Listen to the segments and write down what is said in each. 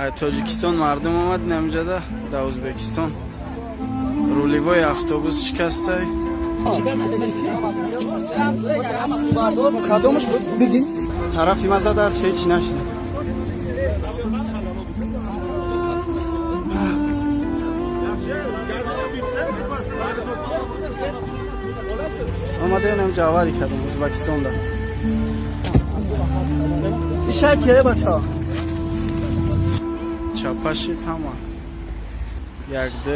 تاجیکستان مردم آمد نمیجا در ازبکستان رولیوای اتوبوس شکسته. خدامش بگیم طرفی مزه در چه هیچی نشده. آمده اینم جاوری کردم ازبکستان در ایشه که بچه ها چپشید همه یک دو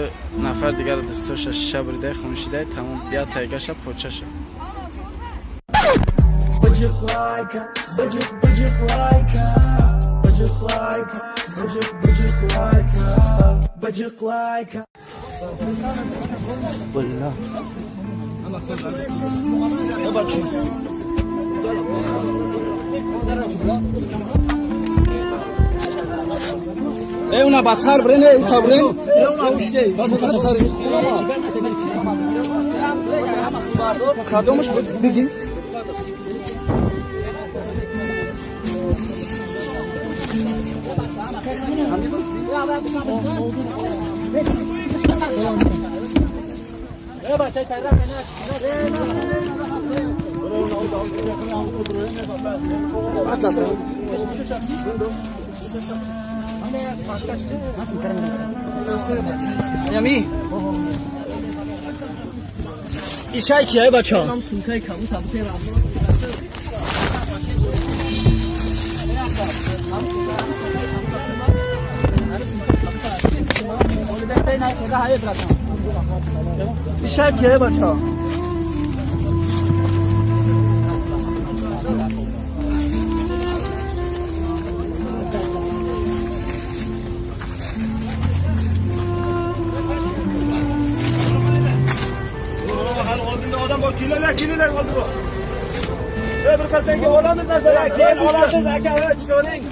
نفر دیگر دستوش شیشه بریده خونشیده تمام بیا تایگش پوچه شد. اونا بسر برنه او تبرین بسر سر خدامش بگیم یمی ایشای کیه بچه ها ایشای کیه بچه ها Kililer oldu bu. Bir kazange olamız mesela. Gel olasız akara çıkarın.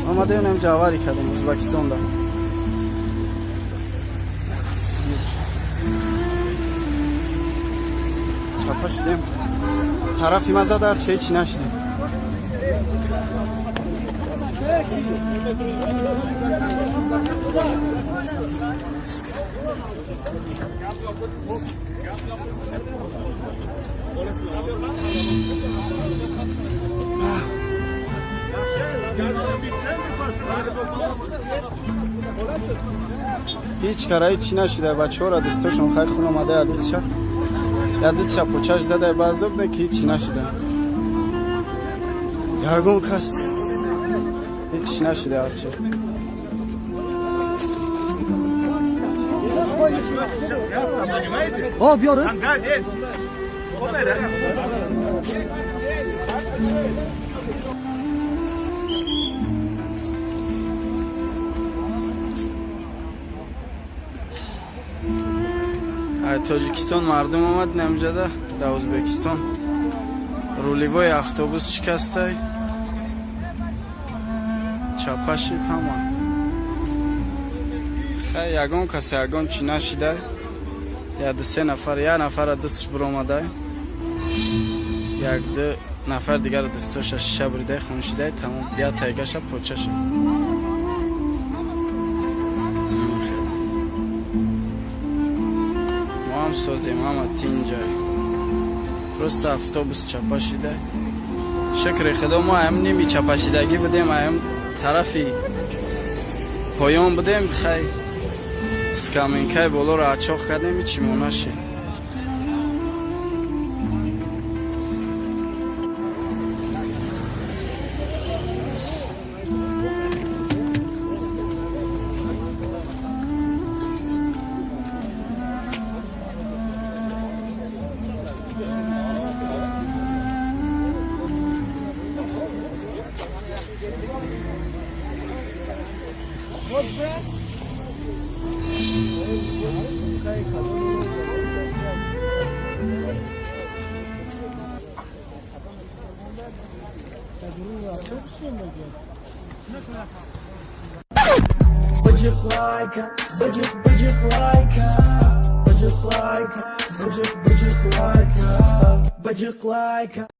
آمده اینم جاوری کردم ازبکستان در چپا شدیم طرفی مزه در چه هیچی نشدیم. هیچ کارایی چی نشده. بچه ها را دستاشون خیلی خون آمده یادت پوچش زده باز نه که هیچی نشده. یاگون کست هیچ نشده هرچه بیاره تاجیکستان مردم آمد نمیجا در ازبکستان رولیوای اتوبوس شکسته. چپشید همه خیلی یگان کسی یگان چی نشیده. یا دو سه نفر یک نفر دستش برآمده یک دو نفر دیگر دستش شیشه بریده خونشیده تمام بیا تایگش پوچه شد. ما هم سازیم اما تین جای درست اتوبوس چپا شده. شکر خدا ما هم نمی چپا شدگی بدیم هم тарафи поён будем хай скаминкаи болоро ачоқ кардем чӣ монаши Bıcık like, bıcık like, bıcık like, bıcık like, bıcık like.